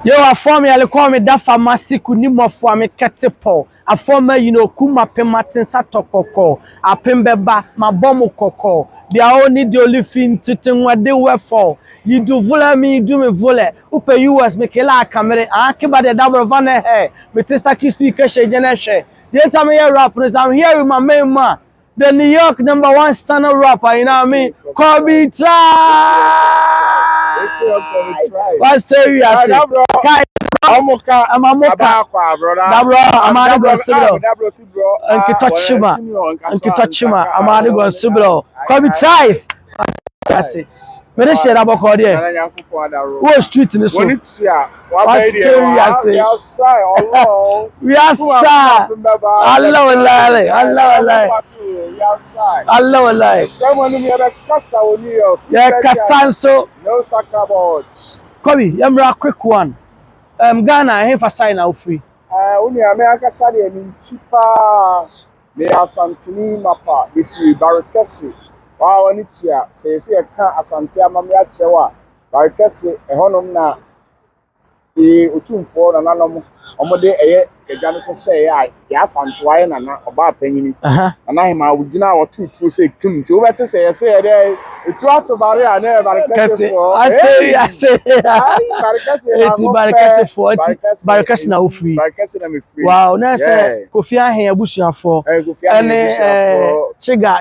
Yo, a former I call me that pharmacy could need more for me catapult. A former, Kuma Pematin Satokoko, a Pembeba, my bomb coco. They are only the only thing to think what they were for. You do vola me, you do me vola. Upe US, Mikela Camere, I keep at the double van hair. But this taki speaker, she generation. The time I rap, I'm here with my main man. The New York #1 standard rapper, you know what I mean? KOBBY TRYCE. What say you? I say, Amoka, I'm a moka. brother. I'm a go sublo. Ankitochima, I'm a go sublo. KOBBY TRYCE. I say, me share about call there. What street in this one? What say you? I say, we outside. Allah wallahi, Allah wallahi. Yeah, Kasanso. No soccer. KOBBY, yamra quick one. Ghana, I have a sign out free. Only America said in cheaper. They are Santini Mapa, if you Barricasi. Wow, and it's here. Say, a car as Santia Mamia Chewa. Barricasi, a honum na. Utum for an animal. Omode, a Janico say, yes, and twine and about penny. And I would dinner or two to say, come to better say, I say, it's not about it. I never I say, Barricasi for Barricasi now free. Wow, that's a Kofi here, Bushia for and Chiga,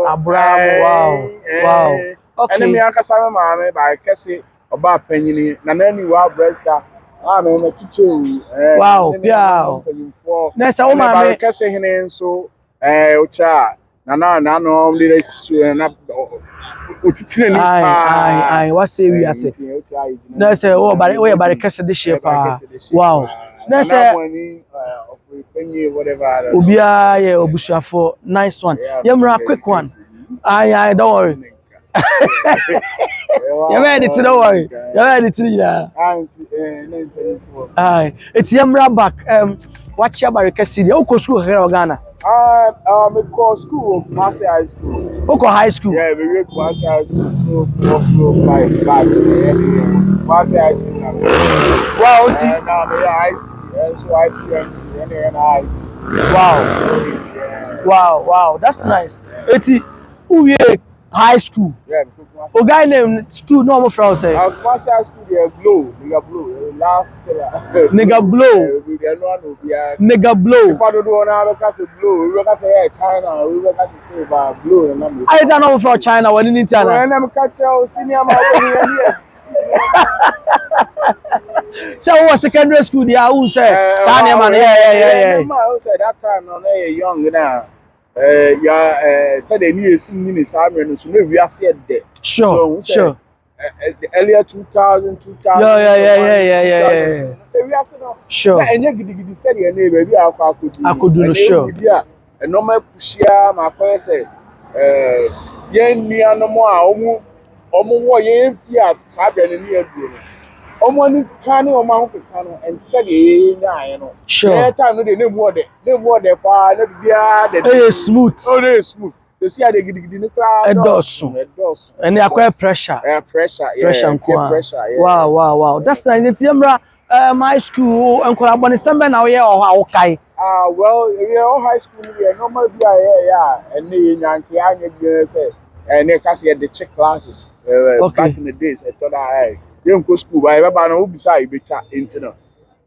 Abramo, wow. Okay. And me Uncle Simon Mamma, Barricasi, about penny, and then you are breaster. I'm a teacher. Wow, yeah. That's a woman. Barricasi, so, Ocha. No, leaders I what say we are say. That's a oh, but we are Barricasi this year. Wow. That's a whatever. Ubia, yeah, Obushia for nice one. Yamra, quick one. I don't worry. You're ready to don't worry. You're ready to yeah. It's Yamra back. Watch your Barricasi. Oko school here in Ghana. Me call school, Master High School. Oko High School. Yeah, we work Master High School 5 batch. Master High School now. Wow, now they are IT, so IPMC, and IT. Wow, that's nice. It's who high school. Yeah, because guy named school no more from say. Master High School they nigga blow. Last nigga blow. Nigga blow. People don't know how to blow. We can say China. We can say about blow. I don't know from China. What in China? When I'm catch you senior man. So what secondary school there? Who say? Sanya man. Yeah. Who say that time? No, they young now. Said they need singing in Samuel, so maybe I said that. Sure. Earlier 2000. Yeah. Sure. And you said your name, maybe I could do sure. A normal pushia, my person, yen near no more, almost yen fiat, Sabian and near Omani Kano or Mount Kano and said, sure. Time they no more their father, they smooth. Oh, they smooth. You see how they get the crowd. And they acquire pressure. Pressure. Wow. That's nice. It's my school and Colaboni Samba now, yeah, or okay. Well, all high school, normal, and the Yankee, say, and they can see the check classes back in the days. I thought I young school, but I remember beside better internet.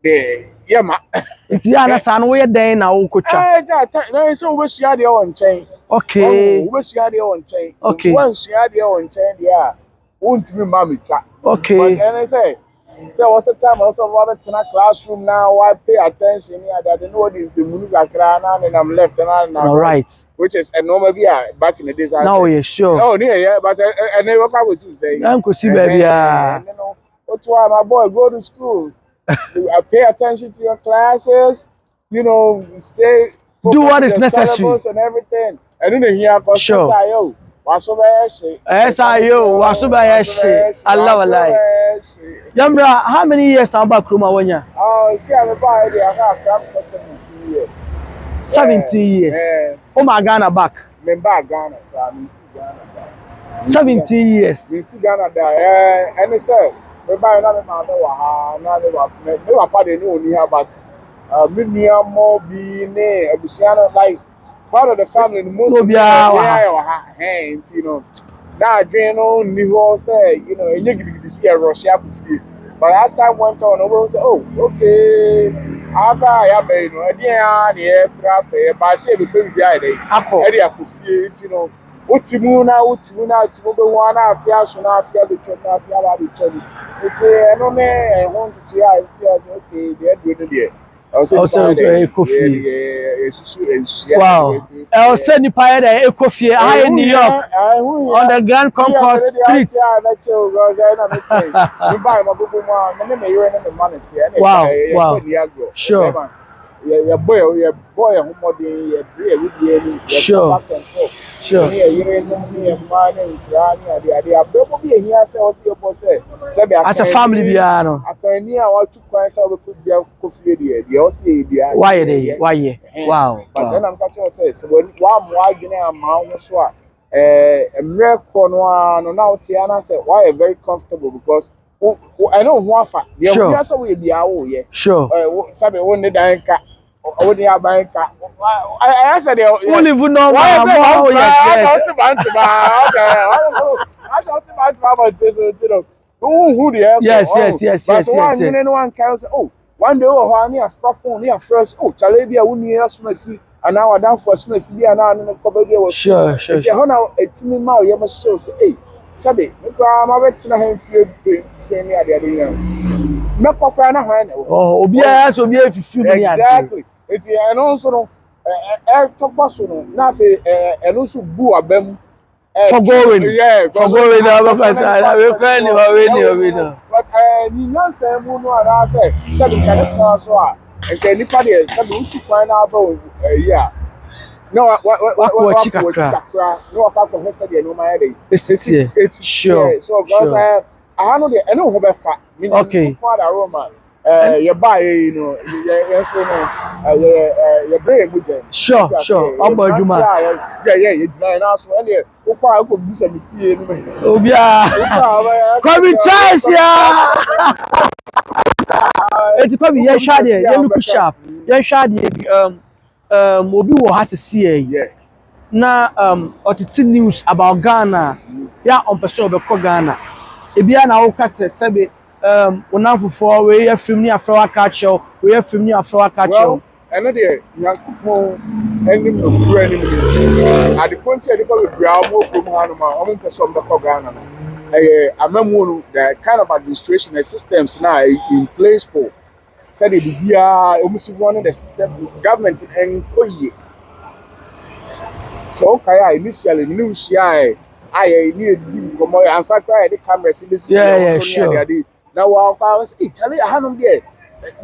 Yeah, ma. It's Yana San, where they now could so what's your own chain? Okay. What's your own chain? Okay. Once you had your own chain, yeah, won't be mommy trap. Okay. But then I say, so what's the time also about in a classroom now? I pay attention here that the know this movie and I'm left and I'm right. Which is a normal back in the days. Now you're sure. Oh, yeah, but I never was saying. Uncle see baby. What's why my boy go to school? I pay attention to your classes, stay do what is necessary and everything. And then here sure. SIO. Allah. Yambra, how many years now back Kruma Wanya? Oh, see, I'm about I have for 17 years. 17 years. Oh my Ghana back. Remember Ghana, 17 years. We see Ghana there, and it's me buy na me ma me wa ha na me wa pa de no ni ha but me nua mo bi ne abusia no like part of the family most of them yeah wa ha you know na adwen no ni ho say you know enye gidigidi si e Russia kufie but as time went on we say oh okay aba ya be no e dia na e pra be ba se be be bi ai dey e dia kufie you know utimu be ho na afia so na afia be twa na afia ba be twa eti eno me e ho ntutu ya okay dey dey also Ekofie. Wow. Also nipa there Ekofie I in New York on the Grand Concourse Street. Wow. Wow. Sure. Yeah, boy, homody, sure. Sure. As a family, piano. Why? Wow. But then I'm catching say so when one more amount so no now Tiana said why very comfortable because I know one fact. Sure. Sure. Sabe one the danka. I answered the only even know yes. Oh, one day near phone near first. Oh, Chalabia wouldn't hear Smessy, and now I down for Smessy and now in the Cobby was sure. Now a team now you must show say, hey, Sabi, I'm a to him exactly. It's and also no talk about no na fe and also bu abem for going but ni na say mu no ara say sabi kan so a nke nipa de sabi uti kwan na ba yeah no what chikakra no ka ko hesa de no ma dey it's sure so because I no de eno ho be fa okay Roma you buy you know yes you bring muje sure ogboduma yeah you na so ele o kwa ko bisa mi fie ni me obia Kobby Tryce ya eti Kobby ye hwa de ye look sharp ye hwa de obi wo ha sisi yeah na otiti news about Ghana ya on person obekọ Ghana ebia na wo kase sebe unamfufo we ya film ni afro aka chew we ya film ni afro aka chew eno de yankupo enim no kura enim ni at the point e dey call bra mo ko mu hanu ma omo person obekọ Ghana no amamu the kind of administration and systems now in place for said the bia almost running the system government and koye so okay initially news here I need come answer cry the cameras in this sure now I was Charlie hanum there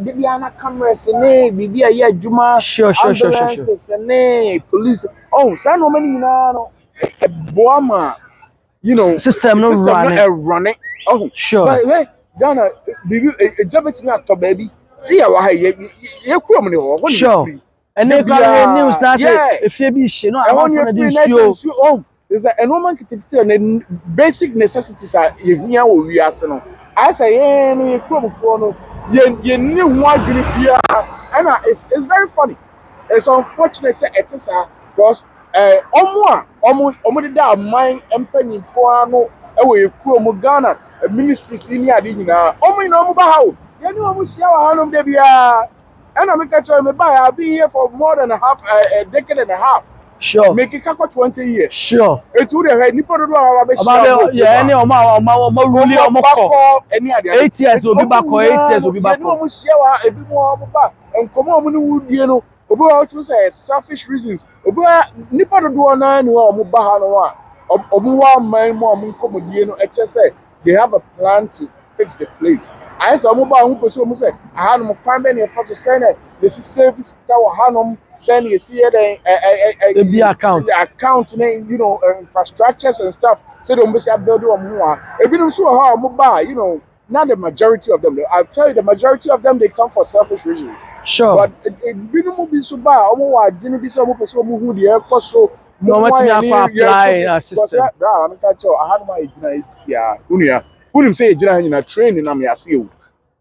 bibia na cameras ne bibia ye adwuma sure ne police oh say no many na no boama you know system no running oh sure but Ghana bibi e jabet me ato baby see ya wa ye kurom ne ho sure and they got news na say if you be she no am for the oh is a normal and basic necessities are here wo wi ase no I say no ye kurom fo no ye ni ho adwene bia and it's very funny it's unfortunate say it is because omo de da man empanyimfo ano e we kurom Ghana ministries ni ade nyina omo ina omo ba ha o ye ni omo sia wa hanom de bia and I make a choice me buy I've been here for more than a decade and a half sure make it 20 years sure it would have nipa do wa be sure yeah any omo really omo ko any ade 8 years obi ba ko 8 years obi ba ko omo sia wa ebi mo omo ba enkomo omo ni wudie no obi wa what say selfish reasons obi nipa do na ni wa omo ba ha no wa omo wa man mo omo nkomodie no e che say they have a plan to fix the place I saw mobile who pursue say I had no crime any first send this is service that Hanum send you see a account name, you know, infrastructures and stuff. So don't be build more. If you don't so how mobile, you know, not the majority of them. I'll tell you the majority of them they come for selfish reasons. Sure. But it be be so bad, didn't be so who the air cost so no apply a system. I had my Unim say you jina na train na me ase o.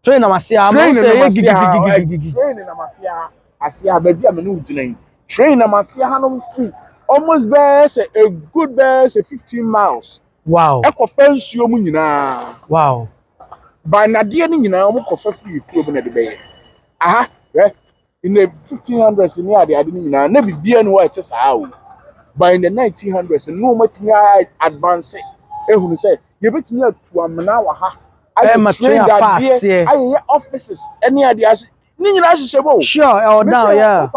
Train na masia, Train say na gigi. train na masia asia ba bia me no jina. Train na masia hanom free. Almost best a good best 15 miles. Wow. Eko fansuo mu nyina. Wow. By na de ni nyina omo kofa free kuro na de be. Aha, in the 1500s in the ade ni nyina na bibia no wa tesa o. By in the 1900s no matimi advance ehunu say ye betimi atu amena wa ha. I train fast here. Aye offices any ade as ni nyina hihye bo. Sure, now yeah.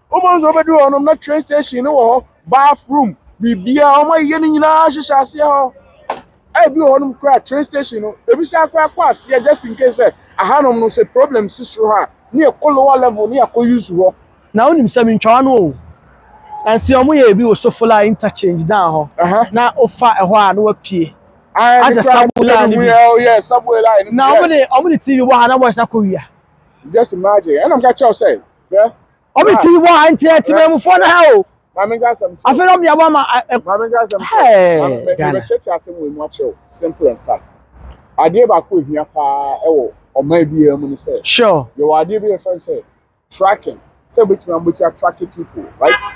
Almost over do on na train station no bathroom bibia omo ye ni nyina hihye ase ho. I be on train station no ebi sha kwa ase just in case ahanom no say problem sisro ha na e lower level na e use ho. Na onim say me ntwa no o. And see omo ye bi o so full interchange down ho. Na ofa ehho a na wapie. As a subway line. Oh yeah, subway line. Now omo the TV wa na boys akowia. Just imagine. And I'm got you say, yeah. Omo TV wa anti me mu for na ha o. Mama got some. I feel me aba ma Mama got some. Hey. Me church asem we much simple and fact. Ade ba ko hia pa e wo oman bi e mu ni say. Sure. Your ade bi e fan say tracking. Say betimi am betimi tracking people, right?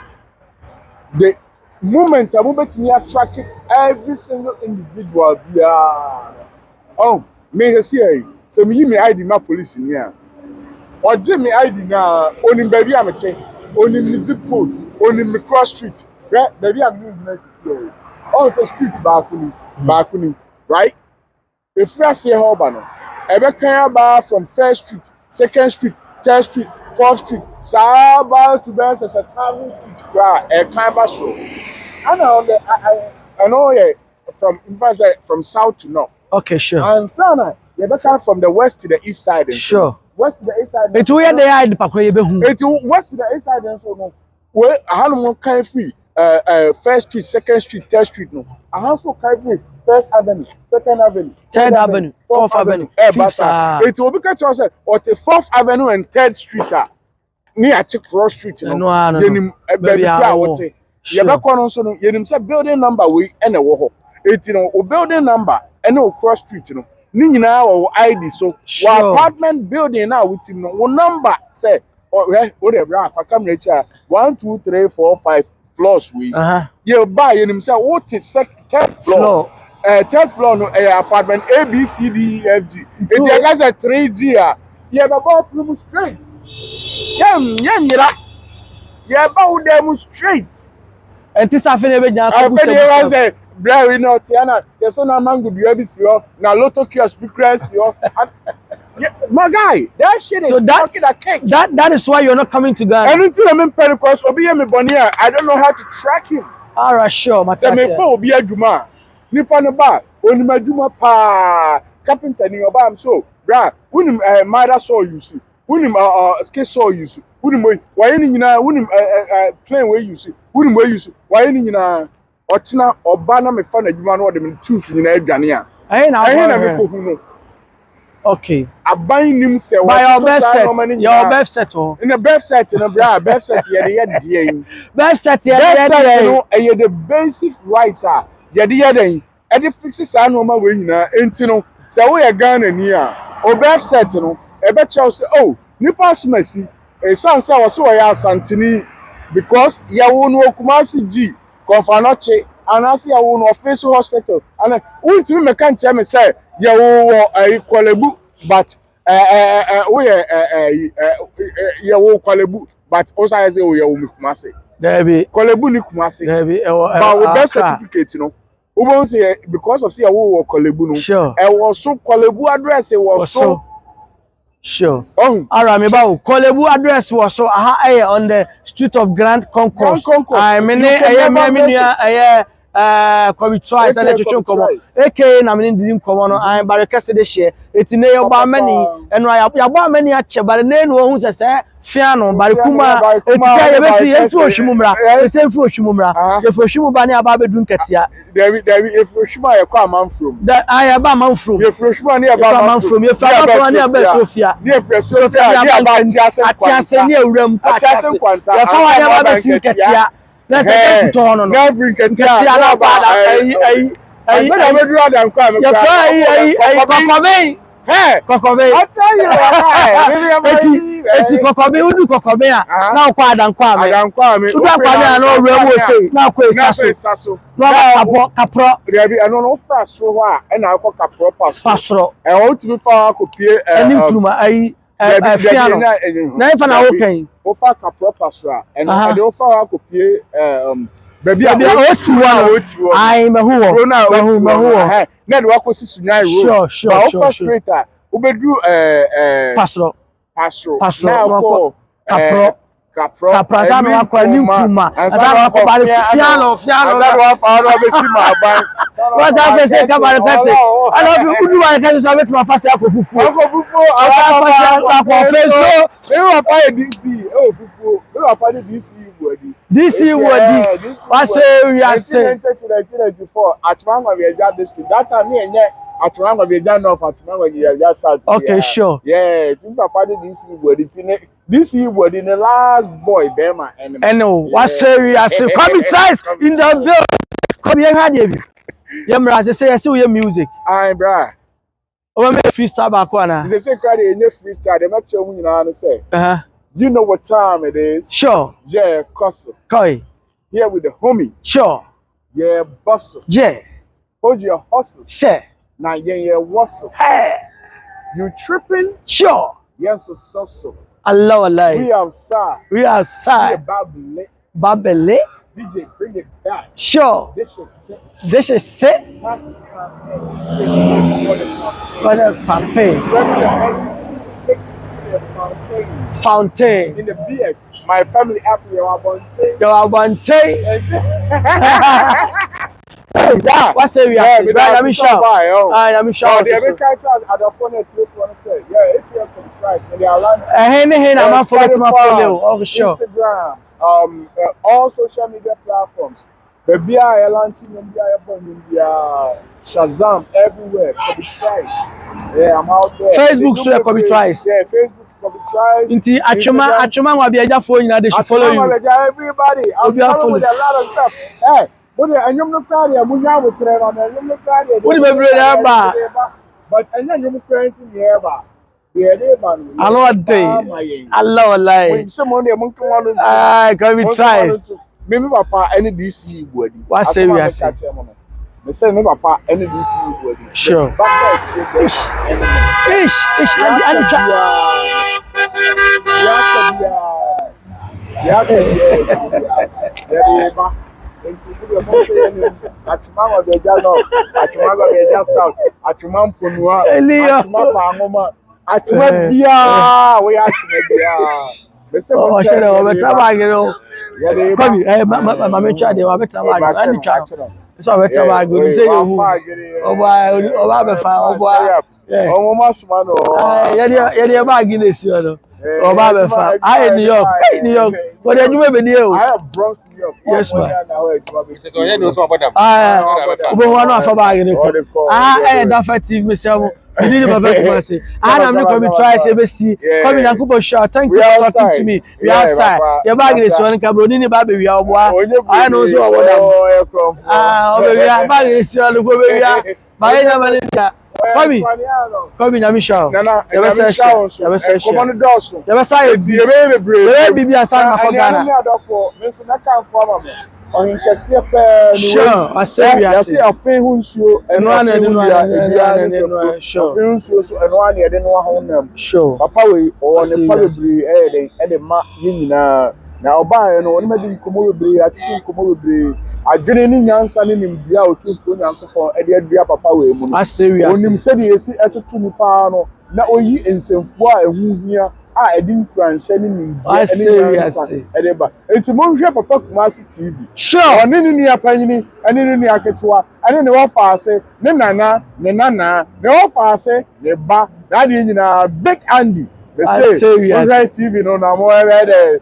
The moment I'm betimi tracking every single individual bia. Oh, me say say me give me ID na police ni a. Oje me ID na onim baby amete, onim me zip code, onim me cross street. Right? Baby am new business here. On say street back ni, right? If we say how ba no, ebe kan ba from first street, second street, third street, fourth street, sa ba to be as a thousand street bra, e kan ba so. I know yeah, from south to north. Okay, sure. And sana, you better from the west to the east side. Sure. West to the east side. It where they hide pakwa ye behu. It west to the east side and so no. We ahanum kan free. First street, second street, third street no. Also kan free. First avenue, second avenue, third avenue, fourth avenue. It will be catch us or the fourth avenue and third street. Near cross street no. Yenim baby crowd. You be kon so no. Yenim say building number we and a wo. It no building number and no cross street no. Ni nyina wo ID so wa apartment building now with him no wo number say o the bra fa camera cha 1 2 3 4 5 floors we you buy him say what is third floor third floor no apartment A B C D E F G it you say 3G you be about room straight nyira you about them straight and this after be jan ko say bra we no tiana the son na mango bi abisi ho na lotto kiosk bi crazy ho my guy that shit is talking a cake that is why you're not coming to Ghana anything I mean because obi me bonia I don't know how to track him all right sure my say me for obi adwuma nipa no ba onim adwuma pa carpenter ni oba am so bra unim mother saw you see unim ske saw you see unim why ni nyina unim plane we you see unim we you see why ni nyina Ochina oba na me fa na adwuma no de me choose nyina adwane a ayi na me ko hu no okay aban nim se by your best set oh in the best set no bra best set ye de ye best set ye no e the basic rights a ye de e de fix sa no ma we nyina enti no se wo ye Ghana ni a o best set no e be chew se oh nipa smasi e san se wo se wo ya asantini because ye wo no Kumasi G Confanoche and I see a woman of face hospital and won't you make me say you a Kolebu but you Kolebu but also I say you Kumasi there be Kolebu ni Kumasi there be but with birth certificate you know who won't say because of see a Kolebu no sure I was so Kolebu address it was so sure. All right, me ba Kolebu address was so on the street of Grand Concourse. I mean, KOBBY TRYCE and the church komo. AK na me ndim komo no I barekase de hye. Eti ne yo ba mani eno ya ba mani a che bare ne no hu se fia no bare kuma eti se ye be fi enfu ohwimumra. Ese enfu ohwimumra. Efu ohwimuba ne aba bedun katia. There efu ohwima ye kwa man from. That I aba man from. Efu ohwima ne aba man from. Efu aba ne aba Sofia. Ne efu Sofia ne aba atiase ne awuram atiase kwanta. Ya fa wa ya ba be sin katia. Let's get to on. Never get ya. I said I will do that. Kokkobe. Hey, Kokkobe. I tell you, Eti Kokkobe udu Kokkobe a na kwa adankwa me. Adankwa me. Udu akwa me na no rewo sei. Na kwa esaso. Na kapro. Rebi eno no fra so ho a na akọ kapro pasro. E o tumi fa akopie eni nkruma ai fiano. Na ifa na wo kan. O fa kapro pasro a eno de o fa akopie baby o ti wo ai mehuwo na de wakosi sunai road sure first straight obedu pasro na ko kapro sana wakwa ni kuma sana wakwa bari fiano sana wakwa ro be si ma ban wasa pese ka bari pese ana fi udu wa ka so betu afase akofufu akwa feso e wa pa DC e ofufu e wa pa DC wodi DC wodi wase we are say 1994 atmangwa we ja district that time me enye atmangwa we ja north atmangwa we ja south okay sure yeah tin papa DC wodi tin this wodi the last boy Bema and wase we are say KOBBY TRYCE in the building come here had you yemra say we music ai bra o me freestyle back one they say crowd enye freestyle they make sure nyina no say you know what time it is? Sure. Yeah, Costa. Koi. Here with the homie. Sure. Yeah, bustle. Yeah. Hold your hustles. Sure. Now, yeah, wustle. Hey. You tripping? Sure. Yes, so. Allah. We outside. We outside. Yeah, Babele. DJ, bring it back. Sure. This is set. Pass the time. For the pape. Fountain. In the BX, my family app, you are Abonte. What's the we are? I'm sure. I'm sure. The American at the phone at 3 say, yeah, if you have price, they are launching. I'm for my follow. Oh, sure. Instagram, all social media platforms. The BI launching India, Shazam everywhere. KOBBY TRYCE. Yeah, I'm out there. Facebook, so KOBBY TRYCE. Yeah, Facebook. KOBBY TRYCE. Inti achuma wa biaja phone na they should follow you. Everybody. I'm following with a lot of stuff. Hey, but anyum no carry amunya wo tre na anyum no carry. What be brother eba? But anyum carry here ba. Yeah, they ban. Allah day. Allah wallahi. When someone dey mun kan wanu. Ah, KOBBY TRYCE. Me papa any DC body. What say we are say? Me say me papa any DC body. Sure. Ish. Oh, shit, better bag, you know. KOBBY, my child, they better bag. Any child. So better bag. You say you. Oh boy, be fine. Oh boy. Yeah. Oh, mama, man. Yeah, bag in this, you know. Oh, be fine. I in New York. Hey, New York. What did you make me? I have Bronx, New York. Yes, man. That TV, Michelle. You need my best say. I am not KOBBY TRYCE ABC. Come in and Kubo show. Thank you for talking to me. We outside. Your bag is one cabro. Ni baby we are boy. I know so what am. Ah, we are bag is one go we are. By na manager. KOBBY na Michelle. Nana, you be say. Come on doso. You be say. You be Bibi asan na for Ghana. Me so na kan for am. On kese pe ni. Sure, I say we are. Say afin hu nsuo eno anu sure. Afin nsuo so eno anu ye de no ho nam. Sure. Papa we o ne palibri de ma yinina na oba no oni madi nkomo bebre ati nkomo bebre adwene ni nyansa ni nimbia otunfo nyankopon de adua papa we mu no. I say we are. Onim se de esi etutu ni pa no na oyi ensemfo a ehu hia a edin kranhye ni nimbia eni nyansa edeba enti mo hwe papa Kumasi TV. Sure. Oni ni apanyini eni ni aketewa eni ne wo faase ne nana ne wo faase ne ba na de nyina Big Andy. I say we are. TV no na mo there.